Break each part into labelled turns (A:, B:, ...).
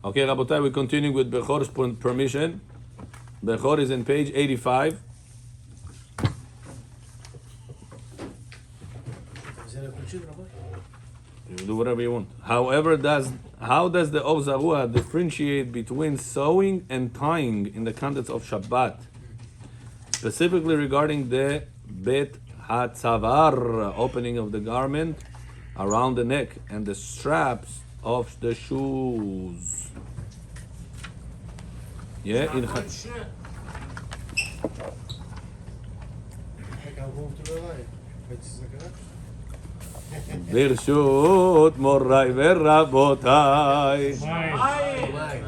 A: Okay, Rabotai, we continue with Bechor's permission. Bechor is in page 85. You do whatever you want. However, how does the Ov Zarua differentiate between sewing and tying in the context of Shabbat? Specifically regarding the Bet HaTzavar, opening of the garment around the neck and the straps of the shoes. Yeah, in ברשות מוריי ורבותיי,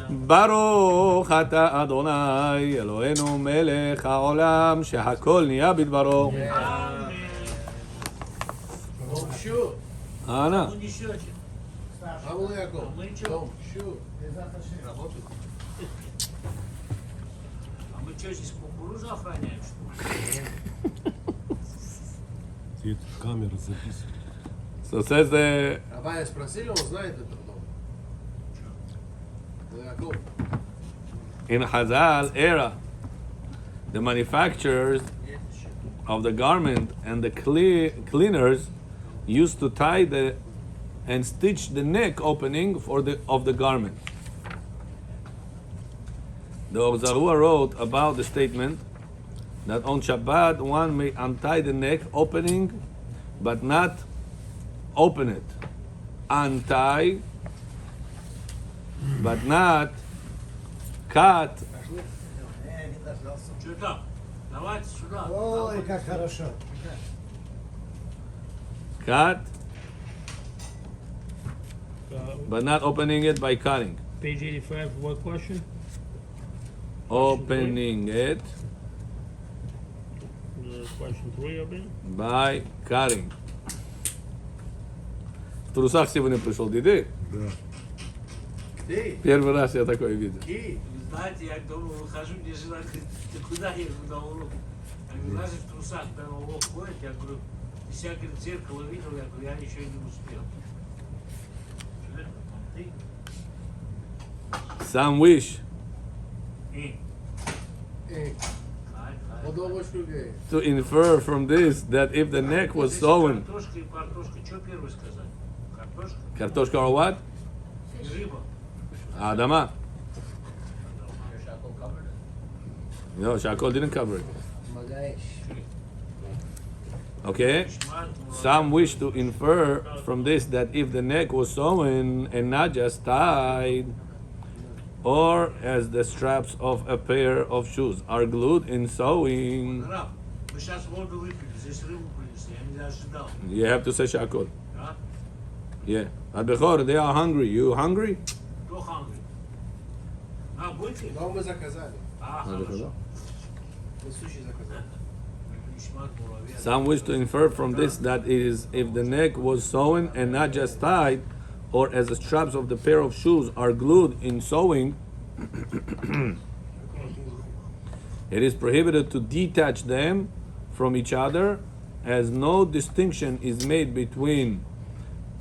A: ברוך אתה אדוני אלוהינו מלך העולם שהכל נהיה בדברו. אנא.
B: Камера записывает.
A: So says the
C: Рабая спросили, он знает это потом.
A: in Hazal era, the manufacturers of the garment and the cleaners used to tie and stitch the neck opening of the garment. The Obzarua wrote about the statement that on Shabbat one may untie the neck opening but not open it. Untie but not cut.
D: Ой, как хорошо.
A: Cut but not opening it by cutting.
E: Page 85, what question?
A: Opening it
E: Question 3, Rabbi?
A: by cutting. В трусах сегодня пришел Диды.
B: Да.
C: Ты?
A: Первый раз я такое видел.
C: Ты?
F: Знаете, я дома выхожу, мне жена говорит, ты куда едешь на урок? Я говорю, даже в трусах прямо урок ходит, я говорю, ты себя, говорит, в зеркало видел, я говорю, я еще не успел.
A: Some wish to infer from this that if the neck was sewn,
F: Картошка и картошка, что первый сказать? Картошка
A: Kartoshka or what?
F: и рыба.
A: Adama. No, Shakol didn't cover it. Okay? Some wish to infer from this that if the neck was sewn and not just tied, or as the straps of a pair of shoes are glued in sewing,
F: Раб, мы сейчас воду выпили, здесь рыбу принесли, я не ожидал.
A: you have to say Shakol.
F: А?
A: Yeah. At Bechor, they are hungry. You hungry?
F: Кто hungry? А, будете?
C: Но мы заказали.
F: А, хорошо.
C: Мы суши заказали.
A: Some wish to infer from this that it is if the neck was sewn and not just tied, or as the straps of the pair of shoes are glued in sewing, it is prohibited to detach them from each other, as no distinction is made between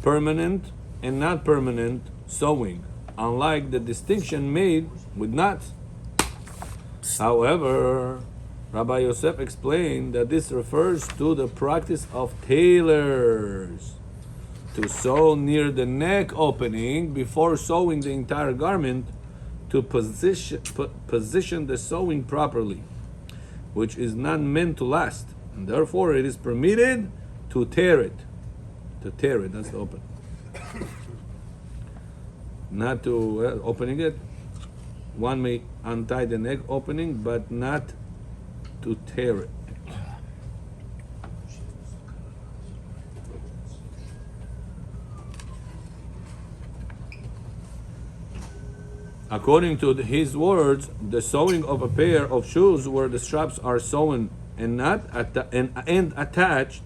A: permanent and not permanent sewing, unlike the distinction made with knots. However, Rabbi Yosef explained that this refers to the practice of tailors to sew near the neck opening before sewing the entire garment to position the sewing properly, which is not meant to last, and therefore it is permitted to tear it. To tear it, that's the open. Not to opening it. One may untie the neck opening, but not to tear it. According to his words, the sewing of a pair of shoes where the straps are sewn and not and attached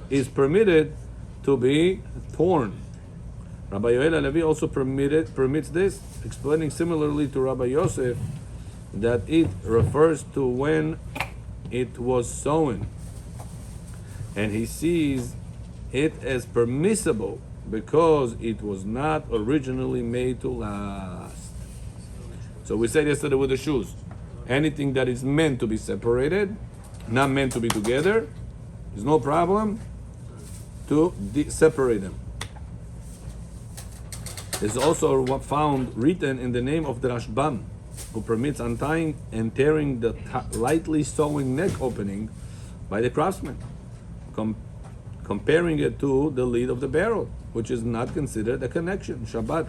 A: is permitted to be torn. Rabbi Yoel HaLevi also permits this, explaining similarly to Rabbi Yosef that it refers to when it was sewn, and he sees it as permissible because it was not originally made to last. So we said yesterday with the shoes, anything that is meant to be separated, not meant to be together, there's no problem to separate them. It's also found written in the name of the Rashbam, who permits untying and tearing the lightly sewing neck opening by the craftsman, comparing it to the lid of the barrel, which is not considered a connection, Shabbat,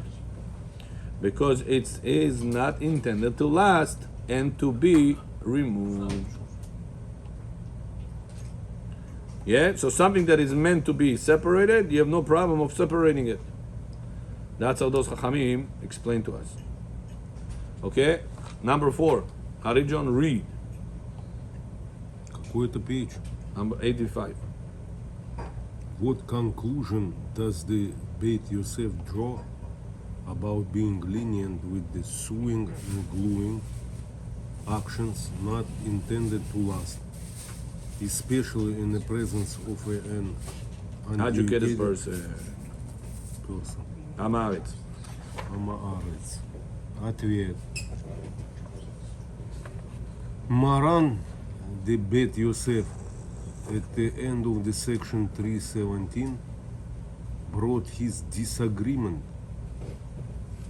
A: because it is not intended to last and to be removed. Yeah, so something that is meant to be separated, you have no problem of separating it. That's how those Chachamim explain to us. Okay, number 4. Harijon, read.
B: Какой это page?
A: Number 85.
B: What conclusion does the Beit Yosef draw about being lenient with the sewing and gluing actions not intended to last, especially in the presence of an
A: Educated person. Amaretz.
B: Амаарец. Ответ. Maran, the Beit Yosef, at the end of the section 317, brought his disagreement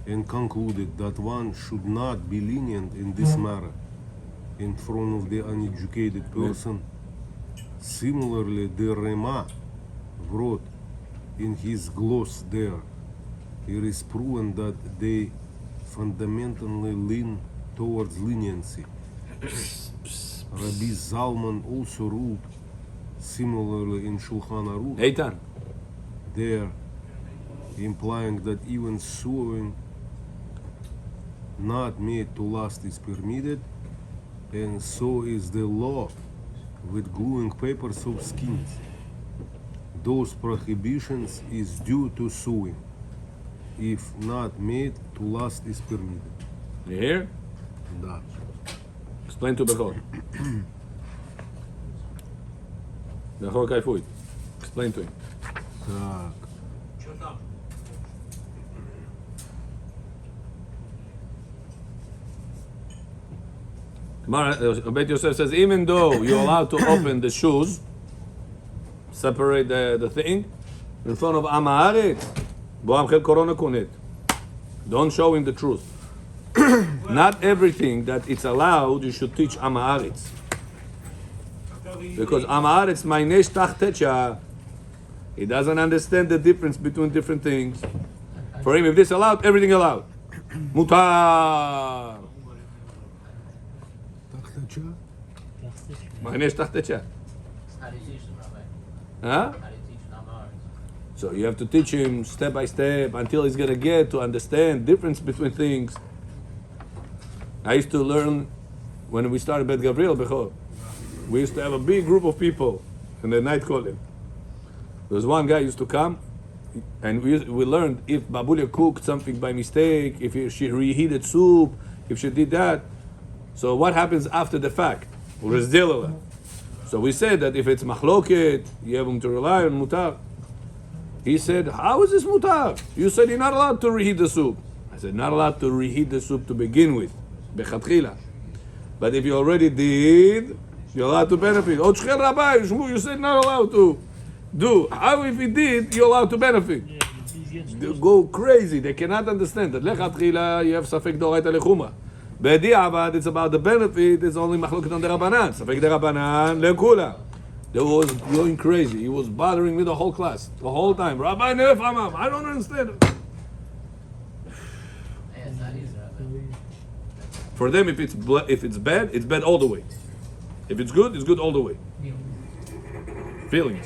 B: and concluded that one should not be lenient in this matter in front of the uneducated person. Similarly, the Rema wrote in his gloss there, it is proven that they fundamentally lean towards leniency. Rabbi Zalman also ruled similarly in Shulchan Aruch
A: Eitan.
B: there, implying that even sewing not made to last is permitted, and so is the law with gluing papers of skins. Those prohibitions is due to sewing. If not made to last is permitted.
A: You hear?
B: Да.
A: Explain to Bechor. Bechor Kaifuit. Explain to him.
B: Так.
F: Что там?
A: Beit Yosef says, even though you're allowed to open the shoes, separate the thing, in front of Amaharet, Boamchel Korona Kunet. Don't show him the truth. Not everything that it's allowed, you should teach Amaharetz. Because Amaharetz, my nesh tachtecha, he doesn't understand the difference between different things. For him, if this allowed, everything allowed. Mutar.
B: Так-то чё?
A: My nesh tachtecha.
D: How do you teach them, Rabbi?
A: Huh?
D: How do you teach them Amharic?
A: So you have to teach him step by step until he's gonna get to understand difference between things. I used to learn when we started Bet Gabriel Bechor. We used to have a big group of people in the night calling. There was one guy used to come, and we learned if Babulia cooked something by mistake, if she reheated soup, if she did that. So what happens after the fact? So we said that if it's machloket, you have him to rely on mutar. He said, how is this mutar? You said you're not allowed to reheat the soup. I said, not allowed to reheat the soup to begin with. Bechatchila. But if you already did, you're allowed to benefit. Oh, Shchel Rabbi, you said not allowed to do. How if he did, you're allowed to benefit? They go crazy. They cannot understand that. Lechatchila, you have safek doraita lechuma. Bediavad, it's about the benefit. It's only machloket on the Rabbanan. Safek the Rabbanan lekula. They was going crazy. He was bothering me the whole class, the whole time. Rabbi Nef Amam, I don't understand it.
D: Yeah, it's not easy, Rabbi.
A: For them, if it's bad, it's bad all the way. If it's good all the way. Feelings.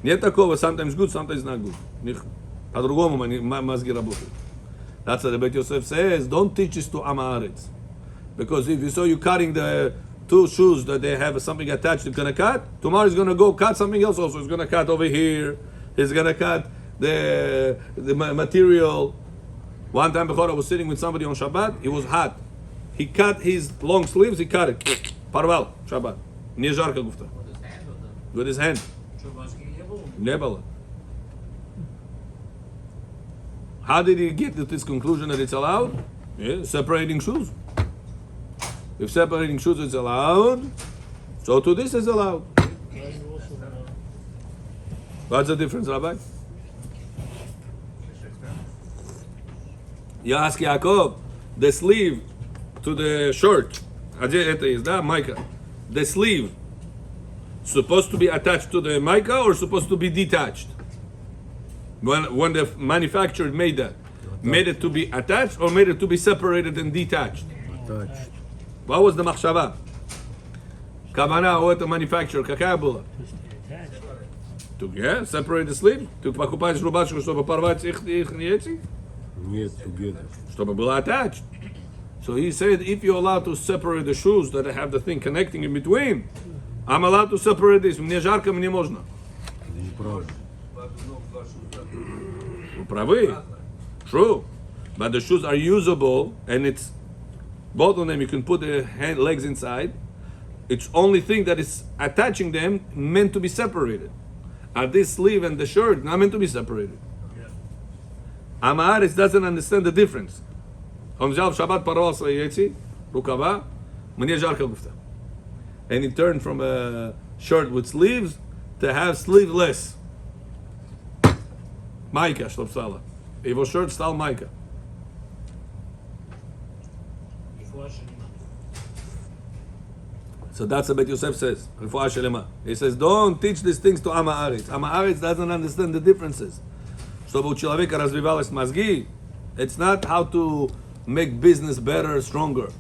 A: Нет такого, sometimes good, sometimes not good. По-другому мозги работают. That's what the Beit Yosef says. Don't teach this to Amaretz. Because if you saw you cutting the two shoes that they have something attached, it's gonna cut. Tomorrow he's gonna go cut something else also. He's gonna cut over here. He's gonna cut the material. One time before I was sitting with somebody on Shabbat, it was hot. He cut his long sleeves, he cut it. Parval, Shabbat. Не жарко гуфта.
D: With his hand or the...
A: With his hand.
F: Что, маски не было?
A: Не было. How did he get to this conclusion that it's allowed? Yeah, separating shoes. If separating shoes is allowed, so to this is allowed. What's the difference, Rabbi? You ask Yaakov, the sleeve to the shirt, это есть, да, майка. The sleeve supposed to be attached to the mica or supposed to be detached? When the manufacturer made that, made it to be attached or made it to be separated and detached?
B: Attached.
A: What was the махшава? Кавана у этого manufacturer какая была? To separate the sleeve? Ты покупаешь рубашку, чтобы порвать их эти?
B: Нет, together.
A: Чтобы было attached. So he said, if you're allowed to separate the shoes that have the thing connecting in between, I'm allowed to separate this. Мне жарко, мне можно.
B: Неправда.
A: Вы правы. True. But the shoes are usable and it's both of them, you can put the legs inside. It's only thing that is attaching them meant to be separated. Are this sleeve and the shirt not meant to be separated? Amaris doesn't understand the difference. Он взял в шаббат, порвал свои эти рукава, мне жарко гуфта. And he turned from a shirt with sleeves to have sleeveless. Майка, чтоб стало. Его shirt стал майка. So that's what Bet Yosef says. Refuah Shelema. He says, don't teach these things to Am Haaretz. Am Haaretz doesn't understand the differences. Чтобы у человека развивалось мозги, it's not how to make business better, stronger.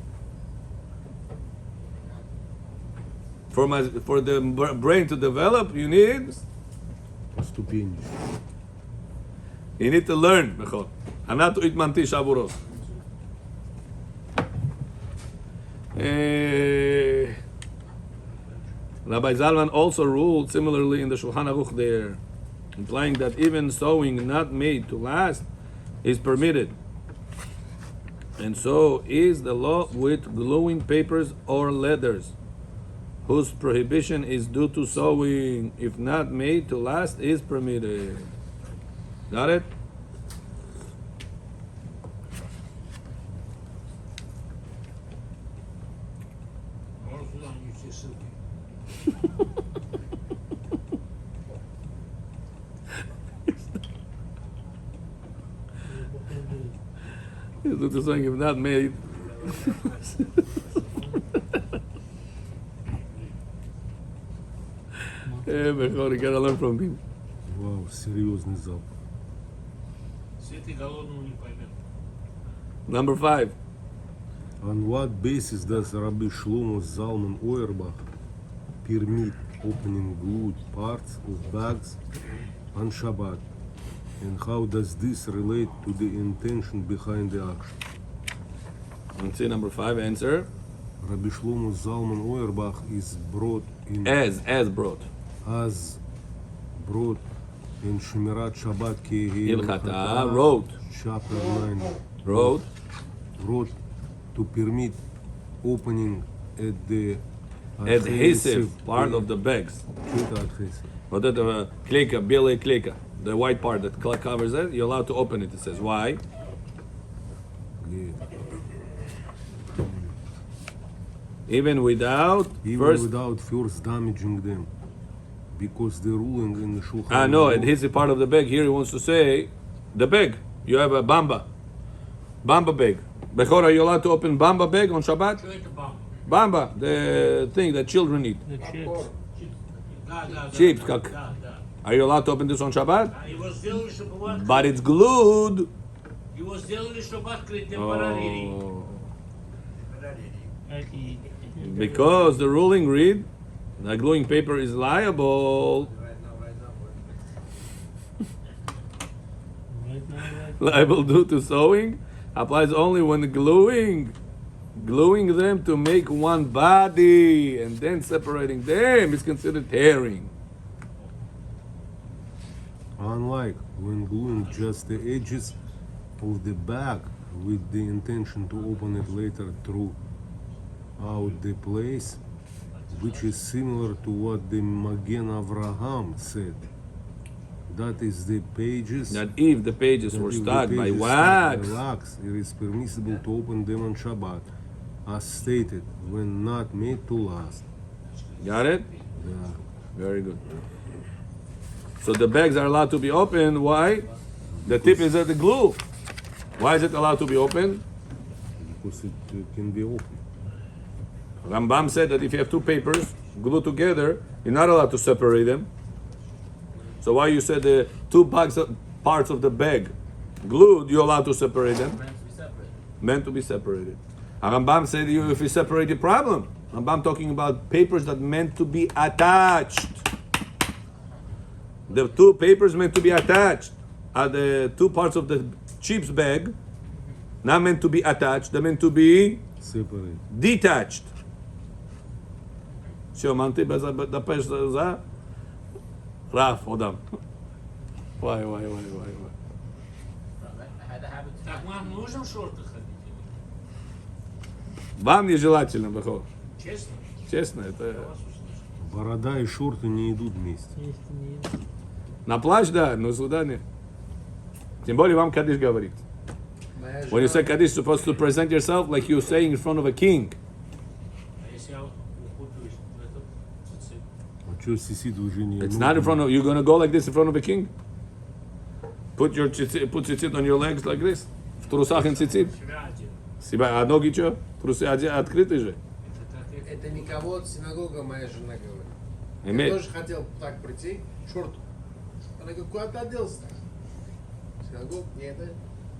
A: For the brain to develop, you need
B: Ступени.
A: to learn, Bechor. And not to eat mantish avuros. Rabbi Zalman also ruled similarly in the Shulchan Aruch there, implying that even sewing not made to last is permitted. And so is the law with gluing papers or leathers, whose prohibition is due to sewing, if not made to last, is permitted. Got it? Due to sewing, if not made. Yeah, Bechor, you gotta learn from him.
B: Вау, серьезный запах.
F: Сытый голодного не поймет.
A: Number 5.
B: On what basis does Rabbi Shlomo Zalman Auerbach permit opening glued parts of bags on Shabbat? And how does this relate to the intention behind the action?
A: Let's see number 5 answer.
B: Rabbi Shlomo Zalman Auerbach is brought in
A: As brought.
B: as brought in Shemirat Shabbat
A: Ilchata wrote.
B: chapter 9
A: Wrote.
B: to permit opening at the
A: Adhesive part of the bags.
B: Что-то adhesive.
A: Вот это клейка, белая клейка. The white part that covers it, you're allowed to open it. It says, why?
B: Yeah.
A: Even without
B: first damaging them, because the ruling in the Shulchan
A: no,
B: Aruch-
A: adhesive part of the bag. Here he wants to say, the bag. You have a bamba bag. Bechor, are you allowed to open bamba bag on Shabbat?
F: Что это бам?
A: Bamba, the thing that children eat.
E: The chips.
F: Да, да, да.
A: Chips,
F: Да,
A: как?
F: да.
A: Are you allowed to open this on Shabbat?
F: Его сделали, чтобы его открыть.
A: But it's glued.
F: Его сделали, чтобы открыть темпорарий.
A: Oh.
E: Эти-
A: Because the ruling read, the gluing paper is liable.
E: Right now,
A: Liable due to sewing applies only when gluing them to make one body and then separating them is considered tearing.
B: Unlike when gluing just the edges of the bag with the intention to open it later throughout the place, which is similar to what the Magen Avraham said. That is the pages.
A: That if the pages were
B: if the
A: stuck by
B: pages
A: wax,
B: stuck by wax, it is permissible to open them on Shabbat, as stated, when not made to last.
A: got it?
B: Yeah.
A: Very good. So the bags are allowed to be opened. Why? The tip is at the glue. Why is it allowed to be opened?
B: Because it can be open.
A: Rambam said that if you have two papers glued together, you're not allowed to separate them. So why you said the two parts of the bag glued, you're allowed to separate them?
D: Meant to be separate.
A: Meant to be separated. Rambam said you if you separate the problem. Rambam talking about papers that meant to be attached. The two papers meant to be attached are the two parts of the chips bag, not meant to be attached, they're meant to be
B: Separate.
A: detached. שהאמנתי בדפי זה, רף, עודם. וואי, וואי, וואי, וואי.
D: I had the habit to.
F: Так вам нужно в шортах ходить?
A: Вам нежелательно, Бахо.
F: Честно?
A: Честно, это...
F: Я вас услышал.
B: Борода и шорты не идут вместе.
E: Есть и нет.
A: На плащ, да, но сюда нет. Тем более вам Кадиш говорит.
C: Моя
A: When you
C: жена-
A: say Kaddish, you're supposed to present yourself like you're saying in front of a king.
F: А если я укутаюсь в этот цицит?
B: А что сисит уже не...
A: It's not in front of, you're going to go like this in front of a king? Put tzitzit on your legs like this. В трусах и tzitzit.
F: Себя один.
A: Себя, а ноги что? Трусы открыты же.
F: Это так,
C: Это никого от синагога моя жена говорит. Я
A: Имеет.
C: тоже хотел так прийти, шорт. Она говорит, куда ты оделся? Синагог, не это.
F: а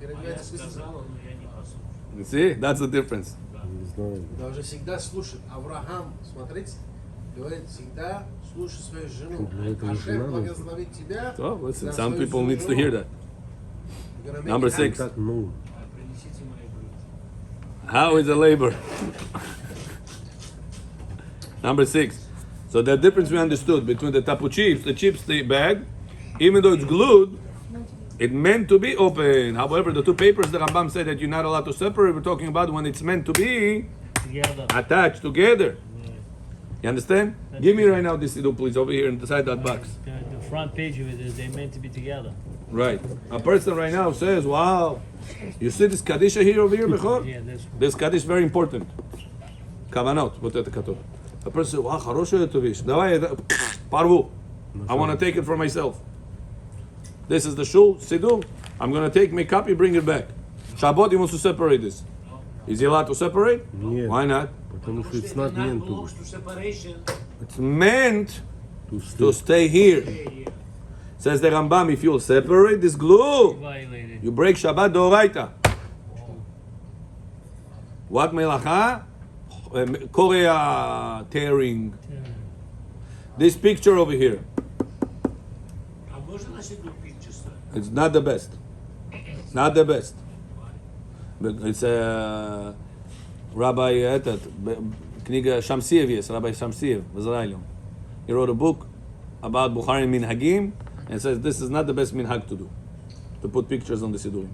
F: я
C: Переодевается специально.
F: сказала, но я не послушал.
A: You see? That's the difference.
B: Не знаю.
C: Должны всегда слушать. Авраам, смотрите, говорит, всегда слушай свою жену.
B: Для этого
C: Ашем
B: жена
C: благословит тебя.
A: So, listen,
C: за
A: some
C: свою
A: people need to
C: жену.
A: hear that.
C: You're gonna make
A: Number
C: it happen.
A: 6.
B: Так, ну,
F: А принесите мои брюки.
A: How is a labor? Number 6. So the difference we understood between the tapu chips, the chips the bag, even though it's glued, it meant to be open. However, the two papers the Rambam said that you're not allowed to separate, we're talking about when it's meant to be
E: Together.
A: attached together.
E: Right.
A: You understand? Give me right now this siddur, please, over here inside that box.
E: The front page of it is they're meant to be together.
A: Right. A person right now says, wow, you see this Kadisha here over here, Bechor?
E: Yeah, this one.
A: This Kaddish very important. Kavanot, вот это катов. A person says, wow, хорошая эта вещь. Давай, парву. I want to take it for myself. This is the shul, siddur. I'm going to take my copy, bring it back. Shabbat, he wants to separate this. Is he allowed to separate?
B: нет.
A: Why not?
B: Потому что it's
F: It's
B: not
F: not
B: meant
F: belongs to separation.
A: It's meant
B: to
A: to stay here.
F: Yeah.
A: Says the Rambam, if you separate this glue,
E: Violated.
A: you break Shabbat Doraita. What melacha? Korea tearing. This picture over here,
F: А можно на седу pictures?
A: it's not the best. Not the best. But it's a Rabbi этот, книга Шамсиев есть, Rabbi Shamsiev в Израиле. He wrote a book about Bukharin minhagim and says this is not the best minhag to do, to put pictures on the Siddurim.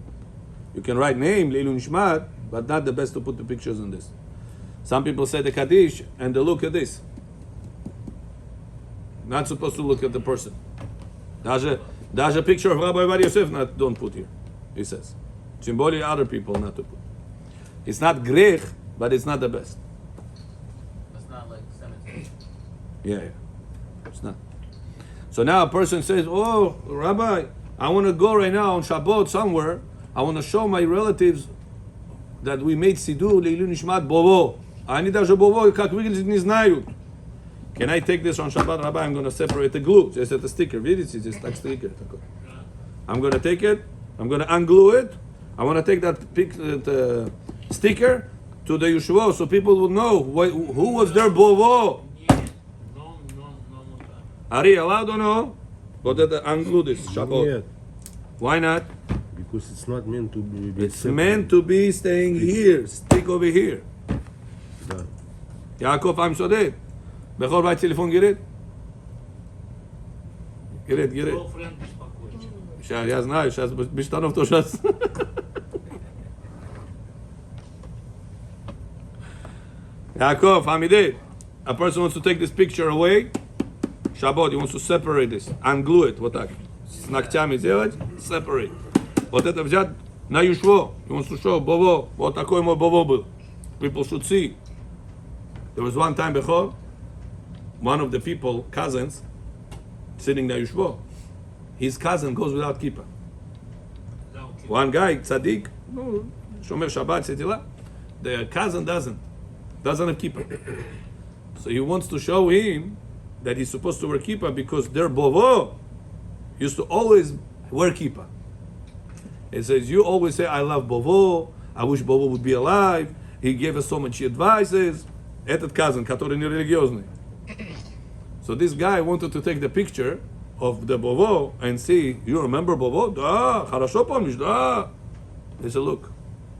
A: You can write name, Leilu Nishmat, but not the best to put the pictures on this. Some people say the Kaddish and they look at this. Not supposed to look at the person. Даже picture of Rabbi Bar Yosef don't put here, he says. Symbolic other people not to put. It's not grech, but it's not the best.
D: It's not like cemetery.
A: Yeah. It's not. So now a person says, oh, Rabbi, I want to go right now on Shabbat somewhere. I want to show my relatives that we made Siddur, Leilu Nishmat, Bovo. Они даже Bovo, как выглядит, не знают. Can I take this on Shabbat, Rabbi? I'm going to separate the glue. Just at the sticker. Видите, здесь так sticker. I'm going to take it. I'm going to unglue it. I want to take that sticker to the Yeshuva so people will know who was their Bovo.
F: Нет. No, мута.
A: Are you allowed or no? But unglue this Shabbat.
B: Нет,
A: Why not?
B: because it's not meant to be
A: It's meant to be staying here. Stick over here.
B: Да.
A: Yaakov, I'm so dead. Bechor, vai телефон, get it? Get it.
F: Girlfriend беспокоить.
A: Сейчас, я знаю, сейчас без штанов то сейчас. Yaakov, I'm dead. A person wants to take this picture away. Shabbat, he wants to separate this. Unglue it. Вот так. с ногтями делать, separate. Вот это взять на юшво. И он слушал, бово, вот такой мой бово был. People should see. There was one time before, one of the people, cousins, sitting na yushvo. His cousin goes without kippah. One guy, tzaddik, no, shomer Shabbat, etc. The cousin doesn't have kippah. So he wants to show him that he's supposed to wear kippah because their bovo used to always wear kippah. He says, you always say, I love bovo, I wish bovo would be alive. He gave us so much advices. Этот cousin, который не религиозный. So this guy wanted to take the picture of the bovo and see, you remember bovo? Да, хорошо помнишь, да. He said, look,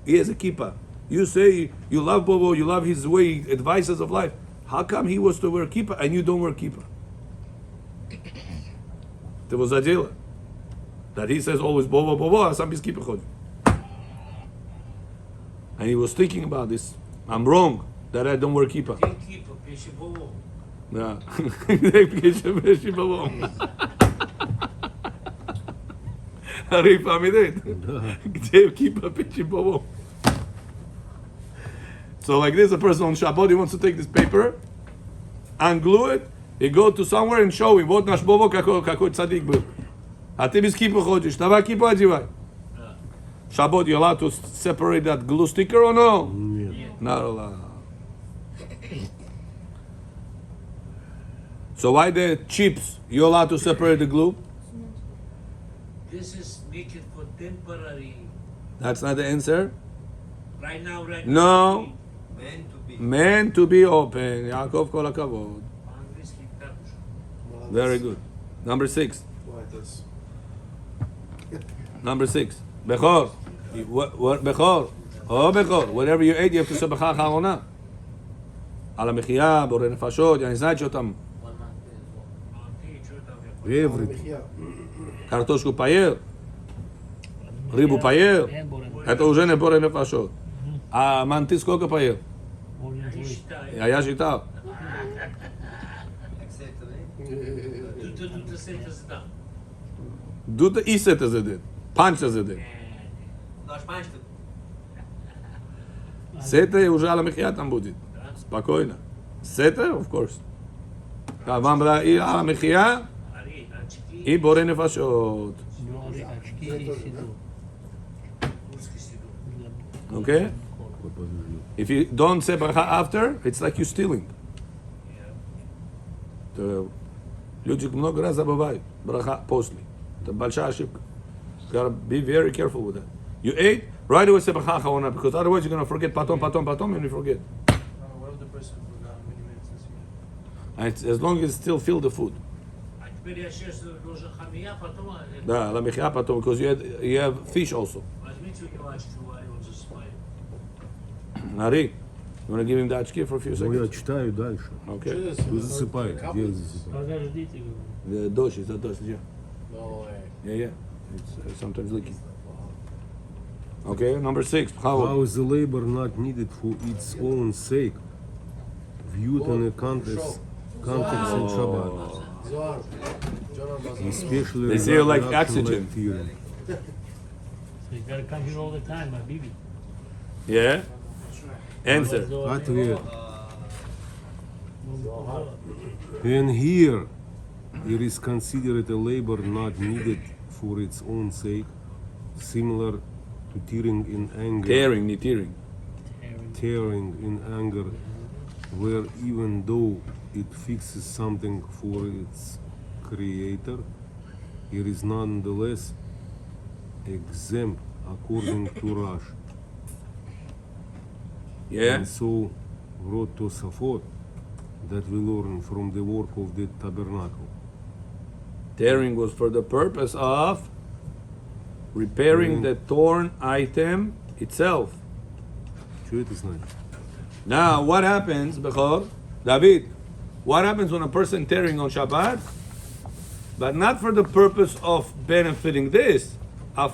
A: he has a kippah. You say you love bovo, you love his way, advices of life. How come he was to wear kippah and you don't wear kippah? There was a deal that he says always bovo, bovo, a sam без kippah ходит. And he was thinking about this. I'm wrong that I don't wear kippah.
F: Где кипа, пиши бобо.
A: Да. Где пиши бобо? הרי פעמידית. где кипа пиши бобо? So like this, a person on Shabbat, he wants to take this paper, unglue it, he go to somewhere and show him, вот наш бово, какой цадик был. А ты без кипа ходишь, давай кипу одевай. Shabbat, you allowed to separate that glue sticker or no?
B: Нет.
A: Not allowed. So why the chips? You allowed to separate the glue?
F: This is make it for temporary.
A: That's not the answer.
F: Right now,
A: No.
D: Meant to be.
A: Meant to be open. Yaakov kol hakavod.
F: По-английски так уж.
A: Very good. Number 6.
C: Молодец.
A: Number 6. Bechor. Bechor. Oh, Bechor. Whatever you ate, you have to say Bechar Charona. על המחיה, בורא נפשות, אני знаю, что там.
D: One month before.
F: А ты что там? Я понял.
B: Everything.
C: Михья.
A: Картошку поел, рыбу поел, это уже не бора нефашот. А манты сколько поел?
F: Не считай.
A: А я считал.
D: Acceptable.
F: Тут сета задам.
A: Дута и сета задет. Панча задет.
D: Наш панчту.
A: Сета уже על המחיה там будет. спокойно. Сета, of course. вам была и על המחיה,
F: Ари, очки,
A: и בורא נפשות.
E: очки и седу.
F: русский сиду.
A: Okay? If you don't say bracha after, it's like you're stealing. То люди много раз забывают браха после. Это большая ошибка. You gotta be very careful with that. You ate, right away say bracha achorona, because otherwise you're gonna forget patom, and you forget.
C: What if the person forgot how many minutes this meal?
A: And it's, as long as you still feel the food.
F: А теперь я сейчас должен хамия, потом
A: Да, la mechia patom, because you have fish also.
F: возьмите у него очки, он засыпает.
A: Ari, you wanna give him the очки for a few
B: Ну, я
A: seconds?
B: читаю дальше.
A: Okay.
B: Вы засыпаете. Где засыпаете?
E: Подождите, говорю.
A: The дождь, it's a дождь, yeah.
C: No way.
A: Yeah. It's sometimes leaking. Okay, number 6.
B: How is the labor not needed for its own sake? Viewed in a context in Shabbat.
C: Zohar. Jonah Bazar.
B: Especially
A: They say you like
B: reduction
A: oxygen.
B: theory.
E: So you gotta come here all the time, my baby.
A: Yeah? Answer.
B: Ответ. And here, it is considered a labor not needed for its own sake, similar to tearing in anger.
A: Tearing, не tearing.
B: Tearing in anger, where even though it fixes something for its creator, it is nonetheless exempt according to Rash.
A: Yeah?
B: And so wrote Tosafot that we learn from the work of the tabernacle.
A: Tearing was for the purpose of repairing the torn item itself.
B: Что это значит?
A: Now, what happens, Bechor? David, what happens when a person tearing on Shabbat? But not for the purpose of benefiting this,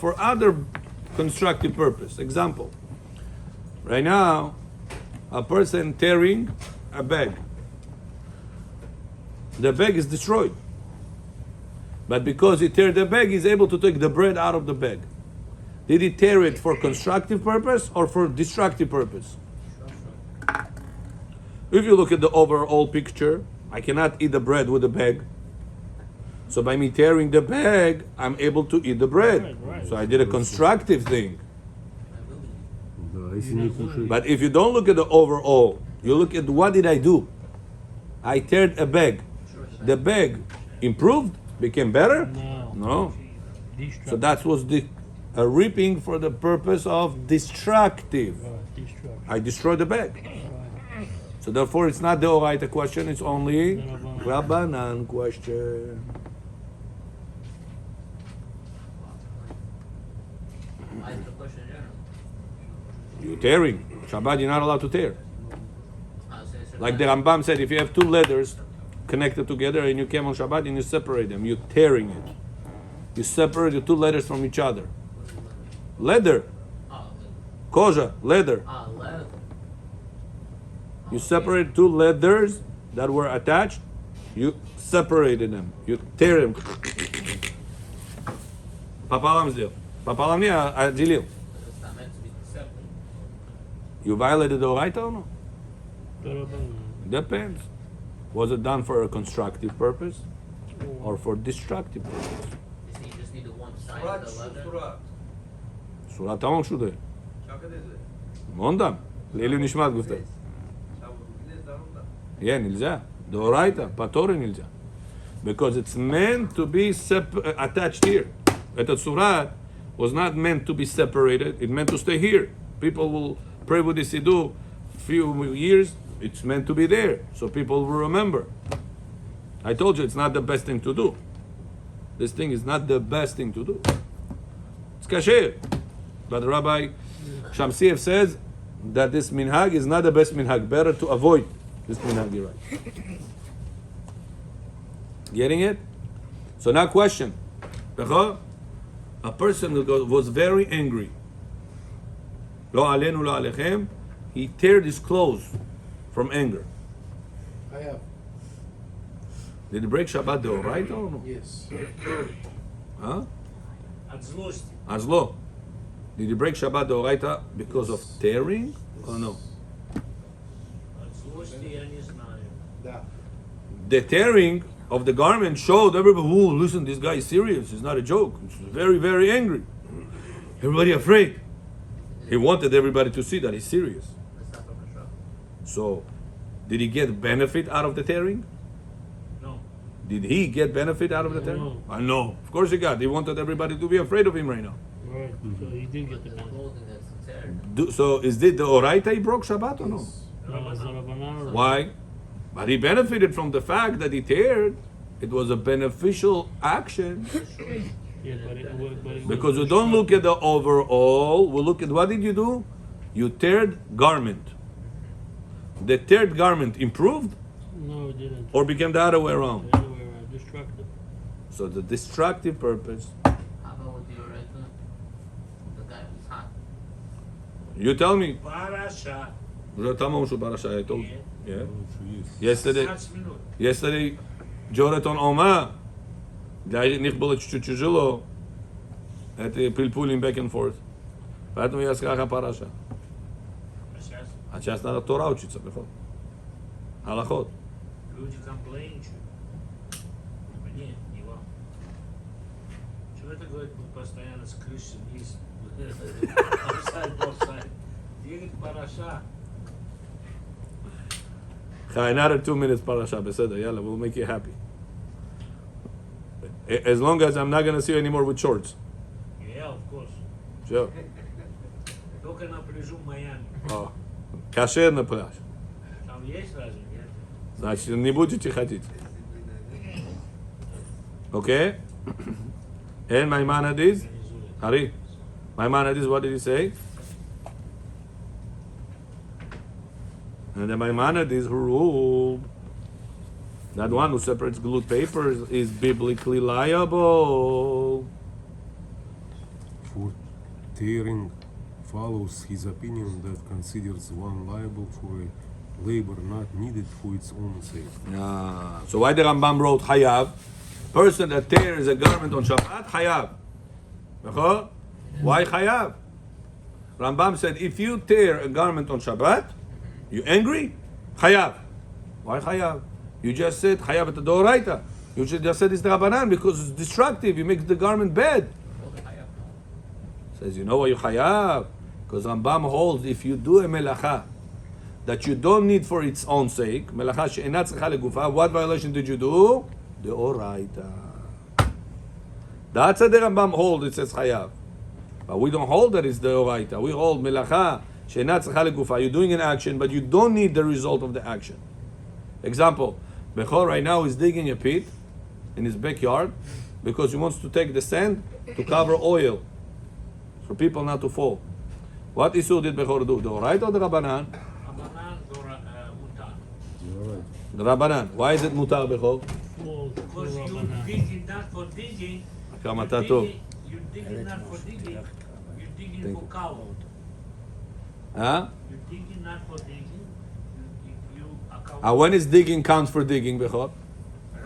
A: for other constructive purpose. Example. Right now, a person tearing a bag. The bag is destroyed. But because he tear the bag, he's able to take the bread out of the bag. Did he tear it for constructive purpose or for destructive purpose? If you look at the overall picture, I cannot eat the bread with the bag. So by me tearing the bag, I'm able to eat the bread.
E: Right.
A: So I did a constructive thing.
B: Да, если не кушать.
A: But if you don't look at the overall, you look at what did I do? I teared a bag. The bag improved, became better?
E: No.
A: No.
E: Destructive.
A: So that was a reaping for the purpose of destructive.
E: Destructive.
A: I destroyed the bag. So therefore, it's not the Oraita question; it's only Rabbanan question.
D: Why is the question in general?
A: You're tearing. Shabbat, you're not allowed to tear.
D: So it's
A: Like the Rambam said, if you have two leathers connected together and you came on Shabbat and you separate them, you're tearing it. You separate the two leathers from each other. Leather, koja, leather.
D: leather.
A: You separate two leathers that were attached. You separated them. You tear them. Пополам сделал. Пополам не отделил.
D: It's not meant to be separate.
A: You violated the Oraita or no?
E: Darabanan.
A: Depends. Was it done for a constructive purpose or for destructive purpose?
D: You just need the one side of the leather.
A: Сура тамам шуде. Мондам. Лелю нишмат гуфте. Yeah, нельзя. The Oraita, Patori нельзя. Because it's meant to be attached here. Этот surat was not meant to be separated. It meant to stay here. People will pray with the Siddur few years. It's meant to be there. So people will remember. I told you it's not the best thing to do. This thing is not the best thing to do. It's kasher. But Rabbi Shamsiev says that this minhag is not the best minhag. Better to avoid this minhag, you're right. Getting it? So now question. A person who was very angry. Lo alenu lo alechem. He teared his clothes from anger.
C: I have.
A: Did he break Shabbat deoraita or no?
C: Yes.
A: Huh?
F: От злости.
A: Azlo. Did he break Shabbat deoraita because of tearing or no?
F: От злости я не знаю.
C: Да.
A: The tearing of the garment showed everybody, oh, listen, this guy is serious. It's not a joke. He's very, very angry. Everybody afraid. He wanted everybody to see that he's serious.
D: It's not from the shop.
A: So, did he get benefit out of the tearing?
F: No.
A: Did he get benefit out of the tearing?
E: No.
A: I know. Of course he got. He wanted everybody to be afraid of him right now.
E: Right. So he did get the
D: The
E: benefit.
D: clothing that's teared.
A: So, is it the Oraita he broke Shabbat or no?
E: No, it's Darabanan.
A: Why? But he benefited from the fact that he teared. It was a beneficial action.
E: Yeah, but it
A: Because we don't look at the overall, we look at what did you do? You teared garment. The teared garment improved
E: No, it didn't.
A: or became the other way around?
E: The other way around. Destructive.
A: So the destructive purpose.
D: How about with the Oraita? The guy was hot.
A: You tell me.
F: Параша.
A: I told you. Yeah.
B: Лучше есть.
A: Yesterday,
F: 15 минут.
A: yesterday, Джоретон Ома. Для них было чуть-чуть тяжело. Это пильпулим back and forth. Поэтому я сказал параша.
F: А сейчас
A: А сейчас надо Тора учиться, приход. Halachot.
F: люди комплейнчут. Мне, не вам. Чего это говорит, мы постоянно с крыши вниз. Offside. Двигать параша.
A: Another 2 minutes parasha, beseder. Yalla, we'll make you happy. As long as I'm not gonna see you anymore with shorts.
F: Yeah, of course.
A: Sure.
F: Только напряжу Майами.
A: Oh. Кашер на пляж.
F: Там есть разве? Нет?
A: Значит, не будете ходить. Okay? And Maimonides? Hari. Maimonides, what did he say? And the Maimonides who ruled that one who separates glued papers is biblically liable.
B: For tearing follows his opinion that considers one liable for a labor not needed for its own sake.
A: So why the Rambam wrote Hayav? person that tears a garment on Shabbat, chayav. Why chayav? Rambam said, if you tear a garment on Shabbat, you angry? Chayav. Why chayav? You just said chayav at the doraita. You should just said it's the Rabbanan because it's destructive. You make the garment bad. Says, you know why you chayav? Because Rambam holds if you do a melacha that you don't need for its own sake, melacha she'ena tzricha legufa, what violation did you do? The oraita. That's what the Rambam holds. It says chayav. But we don't hold that it's the oraita. We hold melacha she'ena tzricha legufa. You're doing an action, but you don't need the result of the action. Example, Bechor right now is digging a pit in his backyard because he wants to take the sand to cover oil for people not to fall. What Isur did Bechor do? The oraita or the Rabbanan? The Rabbanan. Why is it mutar Bechor?
F: Because you digging not for digging.
A: Kama
F: You're
A: tato.
F: digging not for digging. You're digging for cow.
A: Huh?
F: You're digging not for digging. You
A: When is digging counts for digging Bechor?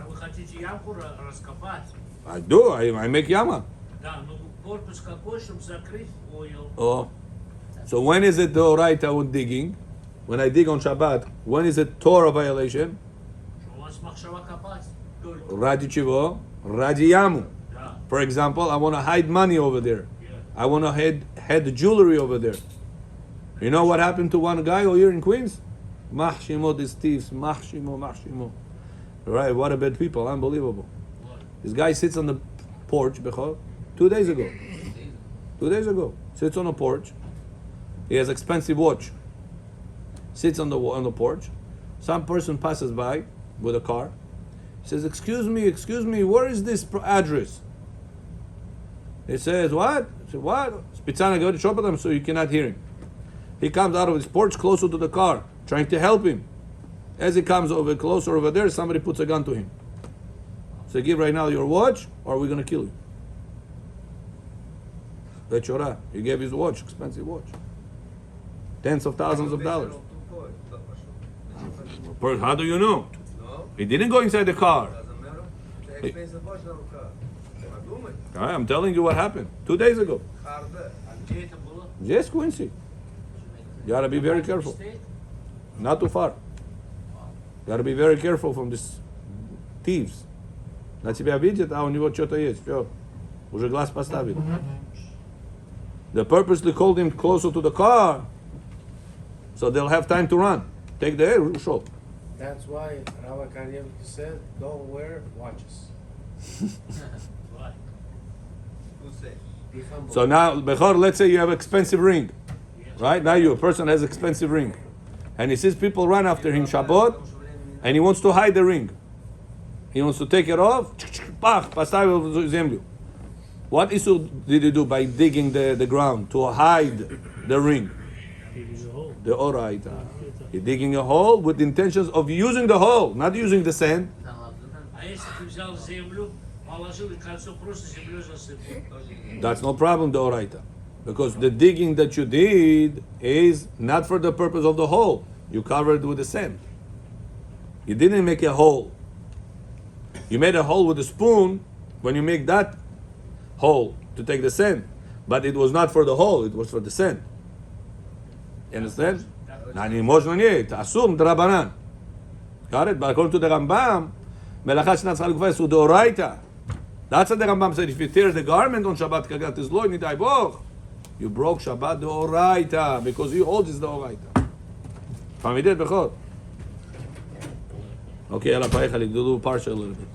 F: Вы хотите ямку раскопать?
A: I do. I make yama.
F: Да, но корпус какой, чтобы закрыть oil.
A: Oh. So when is it the oraita when digging? When I dig on Shabbat, when is it Torah violation?
F: Что у вас махшава копать? Только.
A: Radi chivo, radi yamu.
F: Да.
A: For example, I want to hide money over there.
F: Yeah.
A: I want to hide jewelry over there. You know what happened to one guy over here in Queens? Mahshimo, these thieves. Mahshimo. Right, what a bad people. Unbelievable.
F: What?
A: This guy sits on the porch, Bechor, 2 days ago. 2 days ago. Sits on the porch. He has expensive watch. Sits on the porch. Some person passes by with a car. He says, excuse me, where is this address? He says, what? He said, what? Spitzana, go to Shabbat, so you cannot hear him. He comes out of his porch closer to the car, trying to help him. As he comes over closer over there, somebody puts a gun to him. So give right now your watch, or we're going to kill you. Bechorah, he gave his watch, expensive watch. Tens of thousands of dollars. How do you know? He didn't go inside the car. I'm telling you what happened 2 days ago.
F: Где это было?
A: Yes, Quincy. You gotta be very careful. Not too far. Gotta be very careful from these thieves. На тебя видят, а у него что-то есть. Все. Уже глаз поставили. They purposely called him closer to the car so they'll have time to run. Take the air show.
C: That's why Rabbi Karyevsky said, don't wear watches.
F: Why?
C: Be humble.
A: So now, Bechor, let's say you have an expensive ring.
F: Yes.
A: Right? Now a person has expensive ring. And he sees people run after him Shabbat, and he wants to hide the ring. He wants to take it off. Pach, поставил в землю. What issue did he do by digging the ground to hide the ring?
E: Digging a hole.
A: The oraita. He's digging a hole with the intentions of using the hole, not using the sand.
F: А если ты взял землю, положил и кольцо просто землей засыпал?
A: That's no problem, the oraita. Because the digging that you did is not for the purpose of the hole. You covered it with the sand. You didn't make a hole. You made a hole with a spoon when you make that hole to take the sand. But it was not for the hole, it was for the sand. You understand? Nani можно не, это асур דרבנן. Got it? But according to the Rambam, מלאכה שאינה צריכה לגופה is דאורייתא. That's what the Rambam said. If you tear the garment on Shabbat, kagat is lo nidai boch. You broke Shabbat deoraita because you hold is deoraita. Famidit bechor. Okay, ala parecha, do partial a little bit.